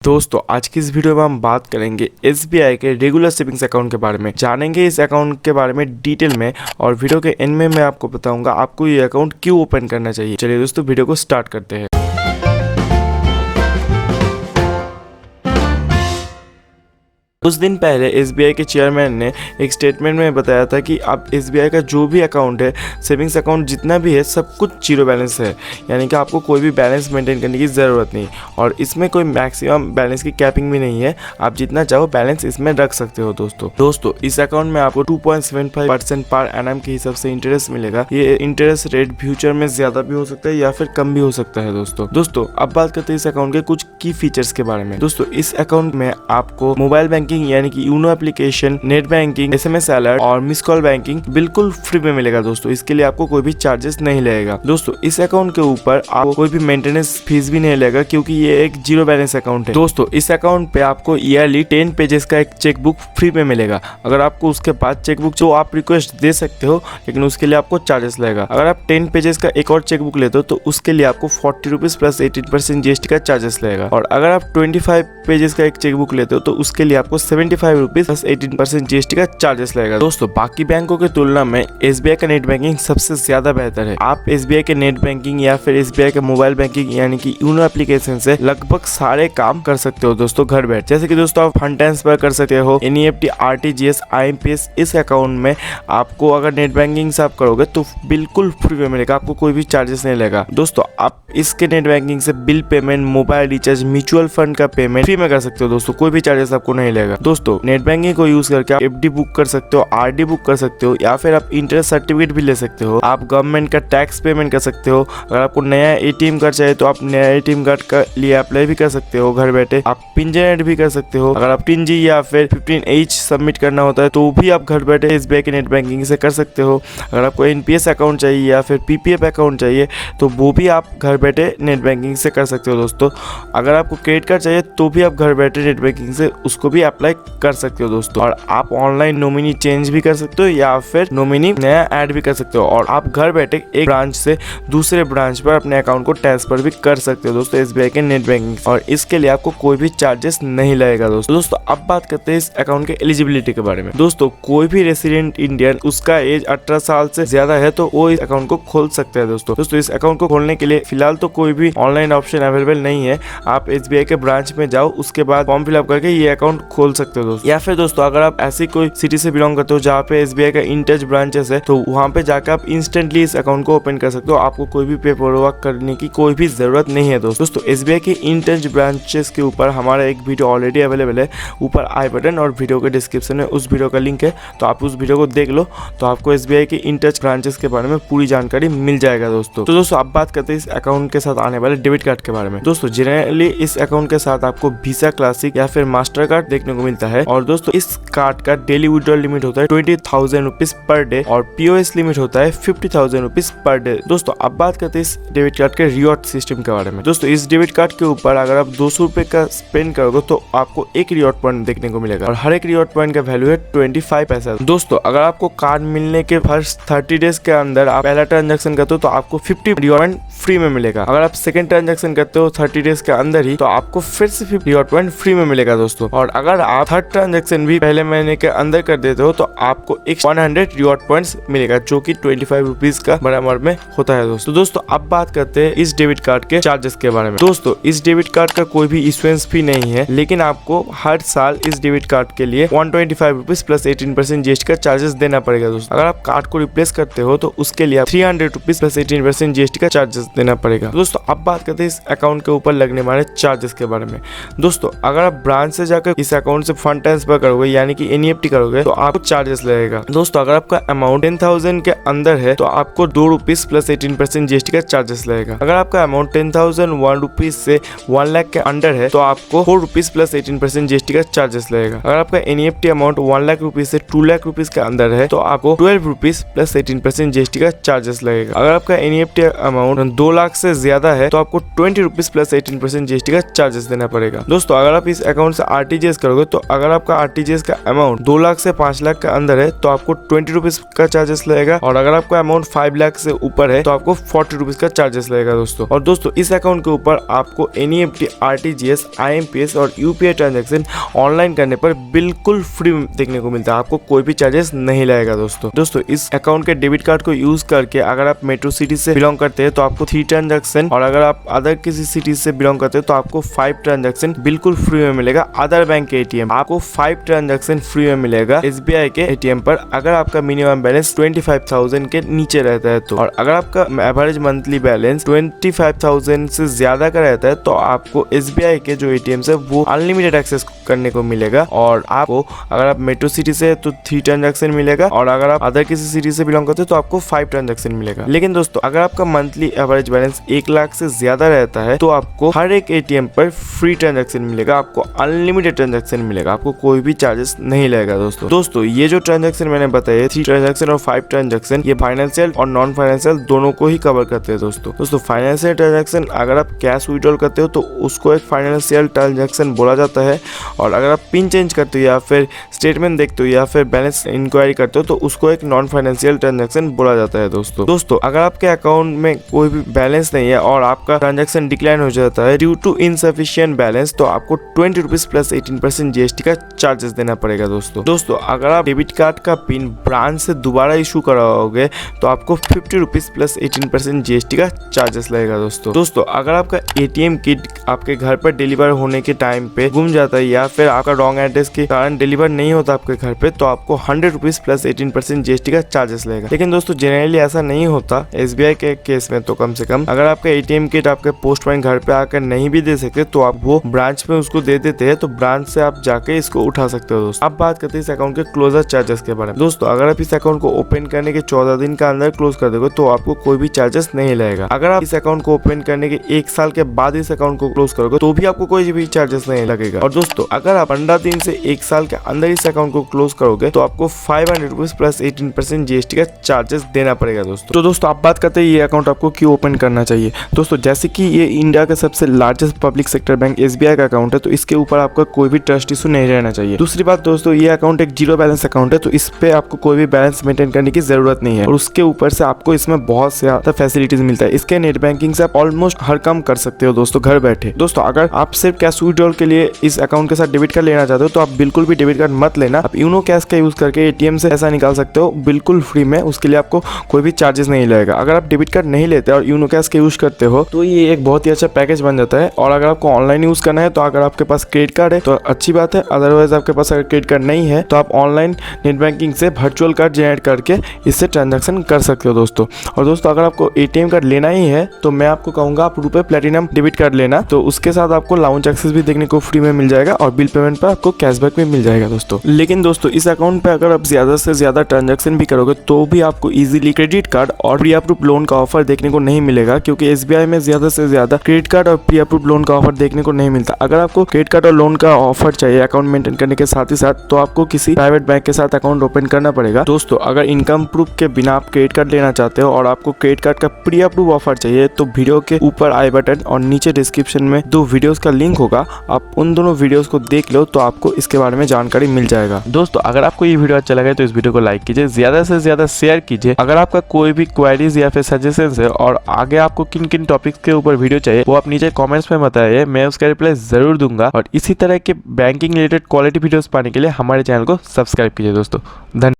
दोस्तों आज की इस वीडियो में हम बात करेंगे SBI के रेगुलर सेविंग्स अकाउंट के बारे में। जानेंगे इस अकाउंट के बारे में डिटेल में और वीडियो के एंड में मैं आपको बताऊंगा आपको ये अकाउंट क्यों ओपन करना चाहिए। चलिए दोस्तों वीडियो को स्टार्ट करते हैं। कुछ दिन पहले SBI के चेयरमैन ने एक स्टेटमेंट में बताया था कि अब SBI का जो भी अकाउंट है, सेविंग्स अकाउंट जितना भी है, सब कुछ जीरो बैलेंस है, यानी कि आपको कोई भी बैलेंस मेंटेन करने की ज़रूरत नहीं और इसमें कोई मैक्सिमम बैलेंस की कैपिंग भी नहीं है। आप जितना चाहो बैलेंस इसमें रख सकते हो। दोस्तों इस अकाउंट में आपको 2.75% पर एनम के हिसाब से इंटरेस्ट मिलेगा। ये इंटरेस्ट रेट फ्यूचर में ज़्यादा भी हो सकता है या फिर कम भी हो सकता है। दोस्तों अब बात करते हैं इस अकाउंट के कुछ की फीचर्स के बारे में। दोस्तों इस अकाउंट में आपको मोबाइल बैंकिंग यानी कि YONO application, net banking, SMS alert और मिस कॉल बैंकिंग बिल्कुल फ्री में मिलेगा। दोस्तों इसके लिए आपको कोई भी चार्जेस नहीं लगेगा। दोस्तों इस अकाउंट के ऊपर आपको कोई भी मेंटेनेंस फीस भी नहीं लगेगा क्योंकि ये एक जीरो बैलेंस अकाउंट है। दोस्तों इस अकाउंट पे आपको ईयरली 10 पेजेस का एक चेकबुक फ्री में मिलेगा। अगर आपको उसके बाद चेकबुक जो आप रिक्वेस्ट दे सकते हो, लेकिन उसके लिए आपको चार्जेस लगेगा। अगर आप 10 पेजेस का एक और चेकबुक लेते हो तो उसके लिए आपको 40 रुपीज प्लस 18% GST का चार्जेस लगेगा। और अगर आप 25 पेजेस का एक चेकबुक लेते हो तो उसके लिए आपको 75 रुपीज प्लस 18% GST का चार्जेस लगेगा। दोस्तों बाकी बैंकों की तुलना में SBI का नेट बैंकिंग सबसे ज्यादा बेहतर है। आप SBI के नेट बैंकिंग या फिर SBI के मोबाइल बैंकिंग यानी कि यूनो एप्लीकेशन से लगभग सारे काम कर सकते हो दोस्तों घर बैठ। जैसे कि दोस्तों आप फंड ट्रांसफर कर सकते हो, NEFT, RTGS, IMPS। इस अकाउंट में आपको अगर नेट बैंकिंग से आप करोगे तो बिल्कुल फ्री में मिलेगा, आपको कोई भी चार्जेस नहीं लगेगा। दोस्तों आप इसके नेट बैंकिंग से bill payment, mobile recharge, mutual fund का पेमेंट फ्री में कर सकते हो। दोस्तों कोई भी चार्जेस आपको नहीं लगेगा। दोस्तों नेट बैंकिंग को यूज करके आप FD बुक कर सकते हो, RD बुक कर सकते हो या फिर आप इंटरेस्ट सर्टिफिकेट भी ले सकते हो। आप गवर्नमेंट का टैक्स पेमेंट कर सकते हो। अगर आपको नया ATM कार्ड चाहिए तो आप नया ATM कार्ड का लिए अप्लाई भी कर सकते हो घर बैठे। आप पिन जनरेट भी कर सकते हो। अगर आप 15G या फिर 15H सबमिट करना होता है तो भी आप घर बैठे SBI के नेट बैंकिंग से कर सकते हो। अगर आपको NPS अकाउंट चाहिए या फिर PPF अकाउंट चाहिए तो वो भी आप घर बैठे नेट बैंकिंग से कर सकते हो। दोस्तों अगर आपको क्रेडिट कार्ड चाहिए तो भी आप घर बैठे नेट बैंकिंग से उसको भी अप्लाई कर सकते हो। दोस्तों और आप ऑनलाइन नॉमिनी चेंज भी कर सकते हो या फिर नॉमिनी नया ऐड भी कर सकते हो और आप घर बैठे एक ब्रांच से दूसरे ब्रांच पर अपने अकाउंट को ट्रांसफर भी कर सकते हो दोस्तों SBI के नेट बैंकिंग और इसके लिए आपको कोई भी चार्जेस नहीं लगेगा। दोस्तों अब बात करते हैं इस अकाउंट के एलिजिबिलिटी के बारे में। दोस्तों कोई भी रेसिडेंट इंडियन उसका एज 18 साल से ज्यादा है तो वो इस अकाउंट को खोल सकता है। दोस्तों इस अकाउंट को खोलने के लिए फिलहाल तो कोई भी ऑनलाइन ऑप्शन अवेलेबल नहीं है। आप SBI के ब्रांच में जाओ, उसके बाद फॉर्म फिलअप करके ये अकाउंट खोल सकते हो। दोस्तों या फिर दोस्तों अगर आप ऐसी कोई सिटी से बिलोंग करते हो जहाँ पे SBI का इन टच ब्रांचेस है तो वहाँ पे जाकर आप इंस्टेंटली इस अकाउंट को ओपन कर सकते हो। आपको कोई भी पेपर वर्क करने की कोई भी जरूरत नहीं है। दोस्तों SBI के इन टच ब्रांचेस के ऊपर हमारा एक वीडियो ऑलरेडी अवेलेबल है, ऊपर आई बटन और वीडियो के डिस्क्रिप्शन में उस वीडियो का लिंक है, तो आप उस वीडियो को देख लो तो आपको SBI के इन टच ब्रांचेस के बारे में पूरी जानकारी मिल जाएगा। दोस्तों अब बात करते हैं इस अकाउंट के साथ आने वाले डेबिट कार्ड के बारे में। दोस्तों जनरली इस अकाउंट के साथ आपको वीजा क्लासिक या फिर मास्टर कार्ड देखने को मिलता है और दोस्तों इस कार्ड का डेली विड्रॉल लिमिट होता है 20,000 रुपीज पर डे और POS लिमिट होता है 50,000 रुपीज पर डे। दोस्तों अब बात करते हैं इस डेबिट कार्ड के रिवॉर्ड सिस्टम के बारे में। दोस्तों इस डेबिट कार्ड के ऊपर अगर आप 200 रुपए का स्पेंड करोगे तो आपको एक रिवॉर्ड पॉइंट देखने को मिलेगा और हर एक रिवॉर्ड पॉइंट का वैल्यू है 25 पैसा। दोस्तों अगर आपको कार्ड मिलने के फर्स्ट 30 डेज के अंदर आप पहला ट्रांजेक्शन करते हो तो आपको 50 रिवॉर्ड पॉइंट फ्री में मिलेगा। अगर आप सेकंड ट्रांजेक्शन करते हो 30 डेज के अंदर ही तो आपको फिर से 50 रिवॉर्ड पॉइंट फ्री में मिलेगा। दोस्तों और अगर आप थर्ड ट्रांजेक्शन भी पहले महीने के अंदर कर देते हो तो आपको एक 100 रिवॉर्ड पॉइंट्स मिलेगा जो कि 25 रुपीज का बराबर में होता है। दोस्तों अब बात करते हैं इस डेबिट कार्ड के चार्जेस के बारे में। दोस्तों इस डेबिट कार्ड का कोई भी इशुएंस फी नहीं है, लेकिन आपको हर साल इस डेबिट कार्ड के लिए 125 रुपीज प्लस 18% GST का चार्जेस देना पड़ेगा। दोस्तों अगर आप कार्ड को रिप्लेस करते हो तो उसके लिए 300 रुपीज प्लस 18% GST का चार्जेस देना पड़ेगा। दोस्तों अब बात करते हैं इस अकाउंट के ऊपर लगने वाले चार्जेस के बारे में। दोस्तों अगर आप ब्रांच से जाकर इस अकाउंट से फंड ट्रांसफर करोगे यानी कि NEFT करोगे तो आपको चार्जेस लगेगा। दोस्तों अगर आपका अमाउंट 10,000 के अंदर है तो आपको 2 रुपीज प्लस 18% GST का चार्जेस लगेगा। अगर आपका अमाउंट 10,001 रुपीज से 1 लाख के अंडर है तो आपको 4 रुपीज प्लस 18% GST का चार्जेस लगेगा। अगर आपका NEFT अमाउंट 1 लाख रुपीज से 2 लाख रुपीज के अंदर है तो आपको 12 रुपीज प्लस 18% GST का चार्जेस लगेगा। अगर आपका NEFT अमाउंट 2 लाख से ज्यादा है तो आपको 20 रुपीज प्लस 18% GST का चार्जेस देना पड़ेगा। दोस्तों अगर आप इस अकाउंट से RTGS करोगे करोगे तो अगर आपका आरटीजीएस का अमाउंट 2 लाख से 5 लाख के अंदर है तो आपको 20 रुपीज का चार्जेस लगेगा, और अगर आपका अमाउंट 5 लाख से ऊपर है तो आपको 40 रुपीज का चार्जेस लगेगा दोस्तों। और दोस्तों इस अकाउंट के ऊपर आपको एनईएफटी, आरटीजीएस, आईएमपीएस और यूपीआई ट्रांजैक्शन ऑनलाइन करने पर बिल्कुल फ्री देखने को मिलता है, आपको कोई भी चार्जेस नहीं लगेगा दोस्तों इस अकाउंट के डेबिट कार्ड को यूज करके अगर आप मेट्रो सिटी से बिलोंग करते हैं तो आपको 3 ट्रांजैक्शन, और अगर आप अदर किसी सिटी से बिलोंग करते हो तो आपको 5 ट्रांजैक्शन बिल्कुल फ्री में मिलेगा। अदर बैंक के एटीएम आपको 5 ट्रांजैक्शन फ्री में मिलेगा एसबीआई के एटीएम पर, अगर आपका मिनिमम बैलेंस 25,000 के नीचे रहता है तो। और अगर आपका एवरेज मंथली बैलेंस 25,000 से ज्यादा का रहता है तो आपको एसबीआई के जो एटीएम है वो अनलिमिटेड एक्सेस करने को मिलेगा। और आपको अगर आप मेट्रो सिटी से तो 3 ट्रांजैक्शन मिलेगा, और अगर आप अदर किसी सिटी से बिलोंग करते हो तो आपको 5 ट्रांजैक्शन मिलेगा। लेकिन दोस्तों अगर आपका मंथली एवरेज बैलेंस 1 लाख से ज्यादा रहता है तो आपको हर एक एटीएम पर फ्री ट्रांजैक्शन मिलेगा, आपको अनलिमिटेड ट्रांजैक्शन मिलेगा, आपको कोई भी चार्जेस नहीं लगेगा दोस्तों ये जो ट्रांजैक्शन मैंने बताया 3 ट्रांजैक्शन और 5 ट्रांजैक्शन, ये फाइनेंशियल और नॉन फाइनेंशियल दोनों को ही कवर करते हैं दोस्तों फाइनेंशियल ट्रांजैक्शन अगर आप कैश विड्रॉल करते हो तो उसको एक फाइनेंशियल ट्रांजैक्शन बोला जाता है, और अगर आप पिन चेंज करते हो या फिर स्टेटमेंट देखते हो या फिर बैलेंस इंक्वायरी करते हो तो उसको एक नॉन फाइनेंशियल ट्रांजैक्शन बोला जाता है दोस्तों अगर आपके अकाउंट में कोई भी बैलेंस नहीं है और आपका ट्रांजैक्शन डिक्लाइन हो जाता है ड्यू टू इनसफिशिएंट बैलेंस तो आपको 20 रुपीज प्लस 18% जीएसटी का चार्जेस देना पड़ेगा दोस्तों अगर आप डेबिट कार्ड का पिन ब्रांच से दोबारा इशू कराओगे तो आपको 50 रुपीज प्लस 18% जीएसटी का चार्जेस लगेगा दोस्तों अगर आपका एटीएम किट आपके घर पर डिलीवर होने के टाइम पे गुम जाता है या फिर आपका रॉन्ग एड्रेस के कारण डिलीवर नहीं होता आपके घर पे तो आपको 100 रुपीज प्लस 18% जीएसटी का चार्जेस लगेगा। लेकिन दोस्तों जनरली ऐसा नहीं होता एसबीआई के केस में, तो कम से कम अगर आपका एटीएम किट आपके पोस्टमैन घर पे आकर नहीं भी दे सकते तो आप वो ब्रांच में उसको दे देते हैं, तो ब्रांच से आप जाके इसको उठा सकते हो दोस्तों। अब बात करते हैं इस अकाउंट के क्लोजर चार्जेस के बारे में। दोस्तों अगर आप इस अकाउंट को ओपन करने के 14 दिन के अंदर क्लोज कर दोगे तो आपको कोई भी चार्जेस नहीं लगेगा। अगर आप इस अकाउंट को ओपन करने के 1 साल के बाद इस अकाउंट को क्लोज करोगे तो भी आपको कोई भी चार्जेस नहीं लगेगा। और दोस्तों अगर आप 15 दिन से 1 साल के अंदर इस अकाउंट को क्लोज करोगे तो आपको 500 रुपीज प्लस 18% जीएसटी का चार्जेस देना पड़ेगा दोस्तों। तो दोस्तों आप बात करते हैं ये अकाउंट आपको क्यों ओपन करना चाहिए। दोस्तों जैसे कि ये इंडिया का सबसे largest public sector bank SBI का अकाउंट है तो इसके ऊपर आपका कोई भी ट्रस्ट इशू नहीं रहना चाहिए। दूसरी बात दोस्तों ये अकाउंट एक जीरो बैलेंस अकाउंट है तो इस पे आपको कोई भी बैलेंस मेंटेन करने की जरूरत नहीं है, और उसके ऊपर से आपको इसमें बहुत ज्यादा फैसिलिटीज मिलता है। इसके नेट बैंकिंग से आप ऑलमोस्ट हर काम कर सकते हो दोस्तों घर बैठे। दोस्तों अगर आप सिर्फ कैश विड्रॉल के लिए इस अकाउंट के साथ डेबिट कार्ड लेना चाहते हो तो आप बिल्कुल भी डेबिट कार्ड मत लेना, आप यूनो कैश का यूज करके एटीएम से ऐसा निकाल सकते हो बिल्कुल फ्री में, उसके लिए आपको कोई भी चार्जेस नहीं लगेगा। अगर आप डेबिट कार्ड नहीं लेते और यूनो कैश का यूज करते हो तो ये एक बहुत ही अच्छा पैकेज बन जाता है। और अगर आपको ऑनलाइन यूज करना है तो अगर आपके पास क्रेडिट कार्ड है तो अच्छी बात है, अदरवाइज आपके पास अगर क्रेडिट कार्ड नहीं है तो आप ऑनलाइन नेट बैंकिंग से वर्चुअल कार्ड जनरेट करके इससे ट्रांजैक्शन कर सकते हो दोस्तों। और दोस्तों अगर आपको एटीएम कार्ड लेना ही है तो मैं आपको कहूंगा आप रुपए प्लेटिनम डेबिट कार्ड लेना, तो उसके साथ आपको लाउंज एक्सेस भी देखने को फ्री में मिल जाएगा और बिल पेमेंट पर आपको कैशबैक भी मिल जाएगा दोस्तों। लेकिन दोस्तों इस अकाउंट पे अगर आप ज्यादा से ज्यादा ट्रांजैक्शन भी करोगे तो भी आपको इजीली क्रेडिट कार्ड और प्री अप्रूव लोन का ऑफर देखने को नहीं मिलेगा, क्योंकि एसबीआई में ज्यादा से ज्यादा क्रेडिट कार्ड और प्री अप्रूव लोन का ऑफर देखने को नहीं मिलता। अगर आपको क्रेडिट कार्ड और लोन का ऑफर चाहिए अकाउंट मेंटेन करने के साथ ही साथ तो आपको किसी प्राइवेट बैंक के साथ अकाउंट ओपन करना पड़ेगा। दोस्तों अगर इनकम प्रूफ के बिना आप क्रेडिट कार्ड लेना चाहते हो और आपको क्रेडिट कार्ड का प्री अप्रूव ऑफर चाहिए तो वीडियो के ऊपर आई बटन और नीचे डिस्क्रिप्शन में 2 वीडियोस का लिंक होगा, आप उन दोनों वीडियोस को देख लो तो आपको इसके बारे में जानकारी मिल जाएगा। दोस्तों अगर आपको ये वीडियो अच्छा लगे तो इस वीडियो को लाइक कीजिए, ज्यादा से ज्यादा शेयर कीजिए। अगर आपका कोई भी क्वेरीज या फिर सजेशन है और आगे आपको किन किन टॉपिक्स के ऊपर वीडियो चाहिए वो आप नीचे कमेंट्स में बताइए, मैं उसका रिप्लाई जरूर दूंगा। और इसी तरह के बैंकिंग रिलेटेड क्वालिटी वीडियोस पाने के लिए हमारे चैनल को सब्सक्राइब कीजिए दोस्तों। धन्यवाद।